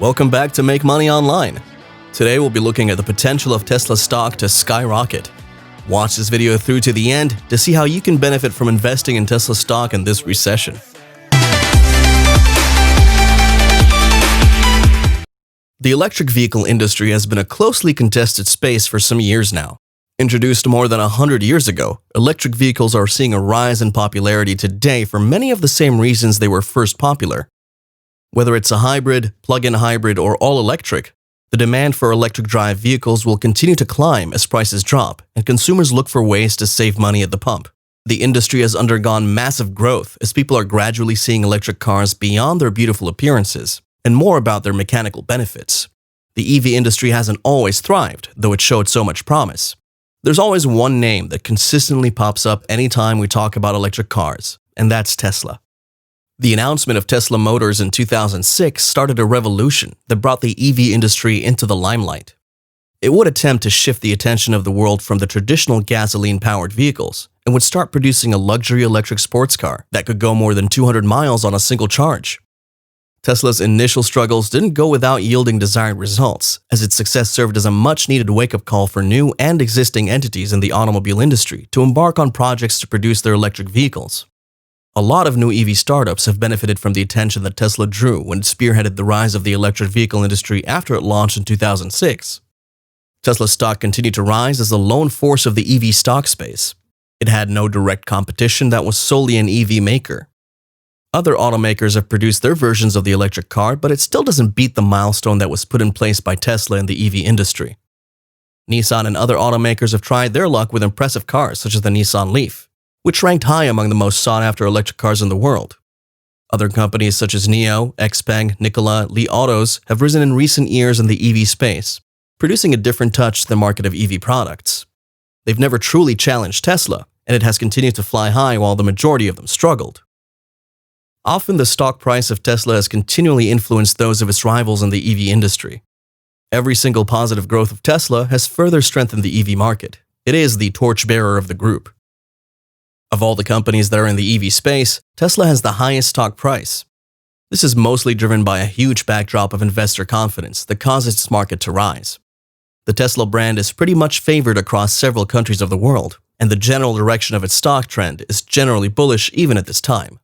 Welcome back to Make Money Online. Today we'll be looking at the potential of Tesla stock to skyrocket. Watch this video through to the end to see how you can benefit from investing in Tesla stock in this recession. The electric vehicle industry has been a closely contested space for some years now. Introduced more than 100 years ago, electric vehicles are seeing a rise in popularity today for many of the same reasons they were first popular. Whether it's a hybrid, plug-in hybrid, or all-electric, the demand for electric drive vehicles will continue to climb as prices drop and consumers look for ways to save money at the pump. The industry has undergone massive growth as people are gradually seeing electric cars beyond their beautiful appearances and more about their mechanical benefits. The EV industry hasn't always thrived, though it showed so much promise. There's always one name that consistently pops up anytime we talk about electric cars, and that's Tesla. The announcement of Tesla Motors in 2006 started a revolution that brought the EV industry into the limelight. It would attempt to shift the attention of the world from the traditional gasoline-powered vehicles and would start producing a luxury electric sports car that could go more than 200 miles on a single charge. Tesla's initial struggles didn't go without yielding desired results, as its success served as a much-needed wake-up call for new and existing entities in the automobile industry to embark on projects to produce their electric vehicles. A lot of new EV startups have benefited from the attention that Tesla drew when it spearheaded the rise of the electric vehicle industry after it launched in 2006. Tesla's stock continued to rise as the lone force of the EV stock space. It had no direct competition that was solely an EV maker. Other automakers have produced their versions of the electric car, but it still doesn't beat the milestone that was put in place by Tesla in the EV industry. Nissan and other automakers have tried their luck with impressive cars such as the Nissan Leaf, which ranked high among the most sought-after electric cars in the world. Other companies such as NIO, XPeng, Nikola, Li Autos have risen in recent years in the EV space, producing a different touch to the market of EV products. They've never truly challenged Tesla, and it has continued to fly high while the majority of them struggled. Often the stock price of Tesla has continually influenced those of its rivals in the EV industry. Every single positive growth of Tesla has further strengthened the EV market. It is the torchbearer of the group. Of all the companies that are in the EV space, Tesla has the highest stock price. This is mostly driven by a huge backdrop of investor confidence that causes its market to rise. The Tesla brand is pretty much favored across several countries of the world, and the general direction of its stock trend is generally bullish even at this time.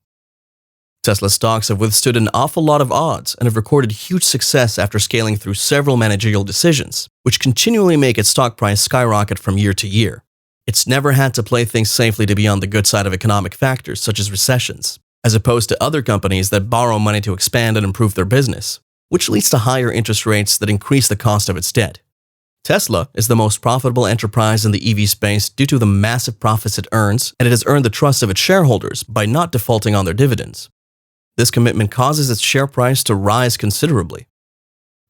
Tesla stocks have withstood an awful lot of odds and have recorded huge success after scaling through several managerial decisions, which continually make its stock price skyrocket from year to year. It's never had to play things safely to be on the good side of economic factors such as recessions, as opposed to other companies that borrow money to expand and improve their business, which leads to higher interest rates that increase the cost of its debt. Tesla is the most profitable enterprise in the EV space due to the massive profits it earns, and it has earned the trust of its shareholders by not defaulting on their dividends. This commitment causes its share price to rise considerably.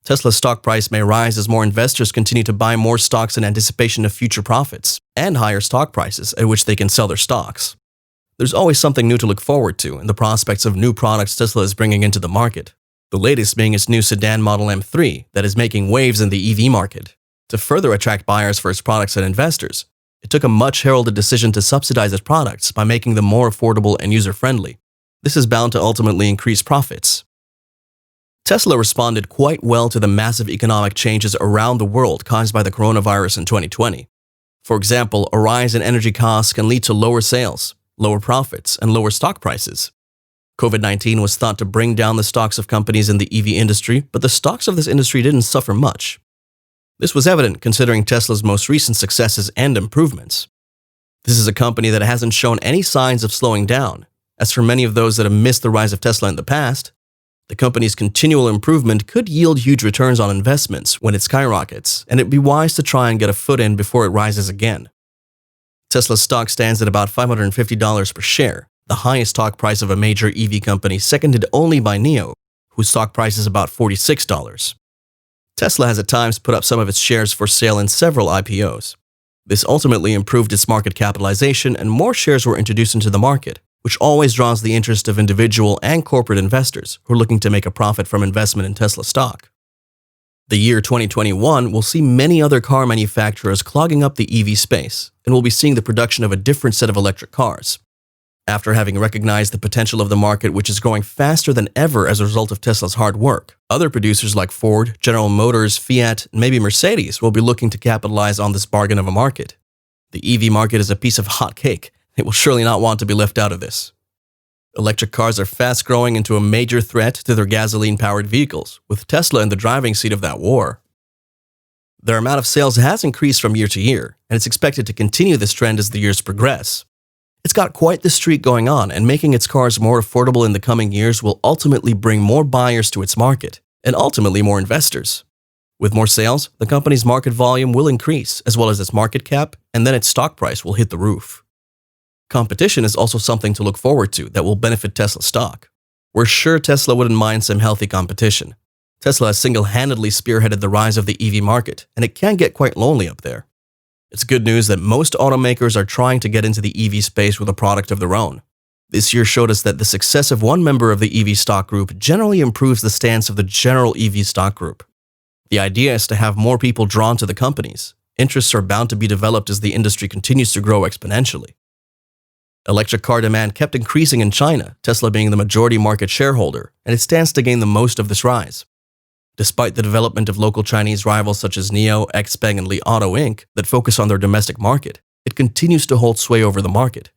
Tesla's stock price may rise as more investors continue to buy more stocks in anticipation of future profits and higher stock prices at which they can sell their stocks. There's always something new to look forward to in the prospects of new products Tesla is bringing into the market, the latest being its new sedan Model M3 that is making waves in the EV market. To further attract buyers for its products and investors, it took a much heralded decision to subsidize its products by making them more affordable and user-friendly. This is bound to ultimately increase profits. Tesla responded quite well to the massive economic changes around the world caused by the coronavirus in 2020. For example, a rise in energy costs can lead to lower sales, lower profits, and lower stock prices. COVID-19 was thought to bring down the stocks of companies in the EV industry, but the stocks of this industry didn't suffer much. This was evident considering Tesla's most recent successes and improvements. This is a company that hasn't shown any signs of slowing down. As for many of those that have missed the rise of Tesla in the past, the company's continual improvement could yield huge returns on investments when it skyrockets, and it'd be wise to try and get a foot in before it rises again. Tesla's stock stands at about $550 per share, the highest stock price of a major EV company, seconded only by NIO, whose stock price is about $46. Tesla has at times put up some of its shares for sale in several IPOs. This ultimately improved its market capitalization and more shares were introduced into the market, which always draws the interest of individual and corporate investors who are looking to make a profit from investment in Tesla stock. The year 2021 will see many other car manufacturers clogging up the EV space, and we'll be seeing the production of a different set of electric cars. After having recognized the potential of the market, which is growing faster than ever as a result of Tesla's hard work, other producers like Ford, General Motors, Fiat, and maybe Mercedes will be looking to capitalize on this bargain of a market. The EV market is a piece of hot cake. It will surely not want to be left out of this. Electric cars are fast growing into a major threat to their gasoline-powered vehicles, with Tesla in the driving seat of that war. Their amount of sales has increased from year to year, and it's expected to continue this trend as the years progress. It's got quite the streak going on, and making its cars more affordable in the coming years will ultimately bring more buyers to its market, and ultimately more investors. With more sales, the company's market volume will increase, as well as its market cap, and then its stock price will hit the roof. Competition is also something to look forward to that will benefit Tesla stock. We're sure Tesla wouldn't mind some healthy competition. Tesla has single-handedly spearheaded the rise of the EV market, and it can get quite lonely up there. It's good news that most automakers are trying to get into the EV space with a product of their own. This year showed us that the success of one member of the EV stock group generally improves the stance of the general EV stock group. The idea is to have more people drawn to the companies. Interests are bound to be developed as the industry continues to grow exponentially. Electric car demand kept increasing in China, Tesla being the majority market shareholder, and it stands to gain the most of this rise. Despite the development of local Chinese rivals such as NIO, XPeng, and Li Auto Inc. that focus on their domestic market, it continues to hold sway over the market.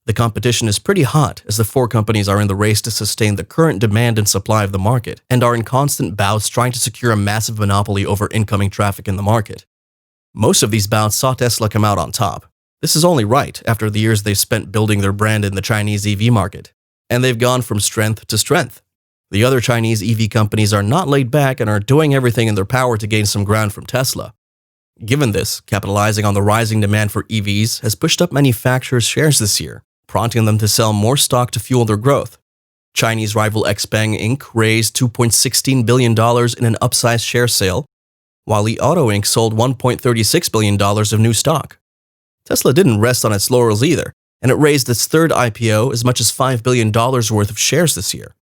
The competition is pretty hot as the four companies are in the race to sustain the current demand and supply of the market and are in constant bouts trying to secure a massive monopoly over incoming traffic in the market. Most of these bouts saw Tesla come out on top. This is only right after the years they've spent building their brand in the Chinese EV market, and they've gone from strength to strength. The other Chinese EV companies are not laid back and are doing everything in their power to gain some ground from Tesla. Given this, capitalizing on the rising demand for EVs has pushed up manufacturers' shares this year, prompting them to sell more stock to fuel their growth. Chinese rival XPeng Inc. raised $2.16 billion in an upsized share sale, while Li Auto Inc. sold $1.36 billion of new stock. Tesla didn't rest on its laurels either, and it raised its third IPO as much as $5 billion worth of shares this year.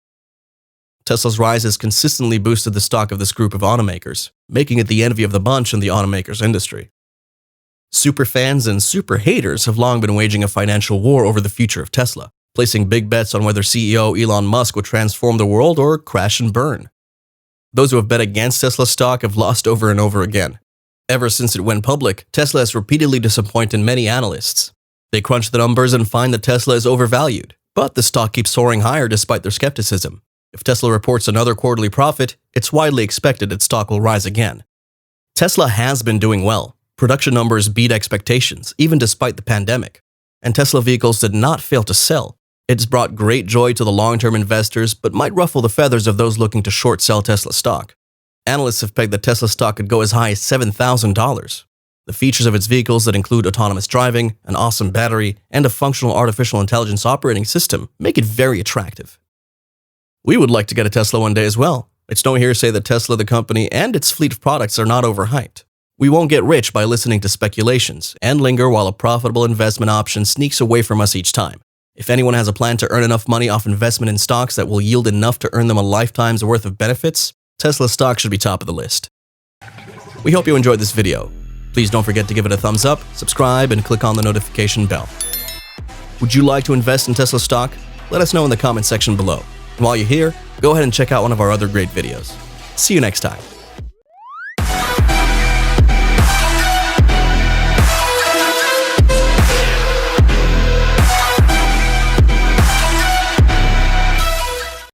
Tesla's rise has consistently boosted the stock of this group of automakers, making it the envy of the bunch in the automakers industry. Superfans and super haters have long been waging a financial war over the future of Tesla, placing big bets on whether CEO Elon Musk would transform the world or crash and burn. Those who have bet against Tesla stock have lost over and over again. Ever since it went public, Tesla has repeatedly disappointed many analysts. They crunch the numbers and find that Tesla is overvalued, but the stock keeps soaring higher despite their skepticism. If Tesla reports another quarterly profit, it's widely expected its stock will rise again. Tesla has been doing well. Production numbers beat expectations, even despite the pandemic. And Tesla vehicles did not fail to sell. It's brought great joy to the long-term investors, but might ruffle the feathers of those looking to short-sell Tesla stock. Analysts have pegged that Tesla stock could go as high as $7,000. The features of its vehicles that include autonomous driving, an awesome battery, and a functional artificial intelligence operating system make it very attractive. We would like to get a Tesla one day as well. It's no hearsay that Tesla, the company, and its fleet of products are not overhyped. We won't get rich by listening to speculations and linger while a profitable investment option sneaks away from us each time. If anyone has a plan to earn enough money off investment in stocks that will yield enough to earn them a lifetime's worth of benefits, Tesla stock should be top of the list. We hope you enjoyed this video. Please don't forget to give it a thumbs up, subscribe, and click on the notification bell. Would you like to invest in Tesla stock? Let us know in the comment section below. And while you're here, go ahead and check out one of our other great videos. See you next time.